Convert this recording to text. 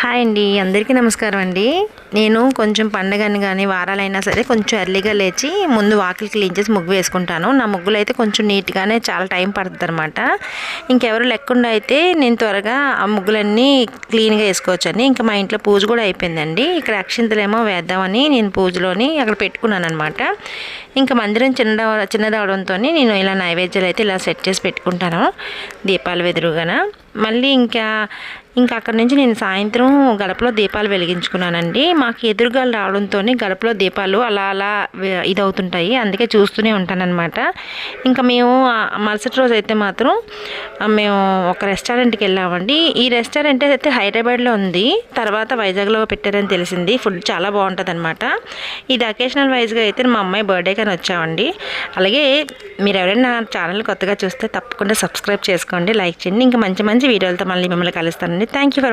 Hi అండి, అందరికీ నమస్కారం అండి. నేను కొంచెం పండగని కానీ వారాలైనా సరే కొంచెం ఎర్లీగా లేచి ముందు వాకిలి క్లీన్ చేసి ముగ్గు వేసుకుంటాను. నా ముగ్గులు అయితే కొంచెం నీట్గానే చాలా టైం పడుతుంది అనమాట. ఇంకెవరు లేకుండా అయితే నేను త్వరగా ఆ ముగ్గులన్నీ క్లీన్గా వేసుకోవచ్చని. ఇంకా మా ఇంట్లో పూజ కూడా అయిపోయిందండి. ఇక్కడ అక్షింతలేమో వేద్దామని నేను పూజలోని అక్కడ పెట్టుకున్నాను అనమాట. ఇంకా మందిరం చిన్నదవడంతో నేను ఇలా నైవేద్యాలు అయితే ఇలా సెట్ చేసి పెట్టుకుంటాను దీపాలు వెదురుగాన. మళ్ళీ ఇంకా అక్కడ నుంచి నేను సాయంత్రం గడపలో దీపాలు వెలిగించుకున్నానండి. మాకు ఎదురుగాలు రావడంతో గడపలో దీపాలు అలా ఇదవుతుంటాయి, అందుకే చూస్తూనే ఉంటానన్నమాట. ఇంకా మేము మరుసటి రోజు అయితే మాత్రం మేము ఒక రెస్టారెంట్కి వెళ్ళామండి. ఈ రెస్టారెంట్ అయితే హైదరాబాద్లో ఉంది, తర్వాత వైజాగ్లో పెట్టారని తెలిసింది. ఫుడ్ చాలా బాగుంటుంది అనమాట. ఇది అకేషనల్ వైజ్గా అయితే మా అమ్మాయి బర్త్డే కానీ వచ్చామండి. అలాగే మీరు ఎవరైనా నా ఛానల్ కొత్తగా చూస్తే తప్పకుండా సబ్స్క్రైబ్ చేసుకోండి, లైక్ చేయండి. ఇంకా మంచి మంచి వీడియోలతో మళ్ళీ మిమ్మల్ని కలుస్తానండి. Thank you for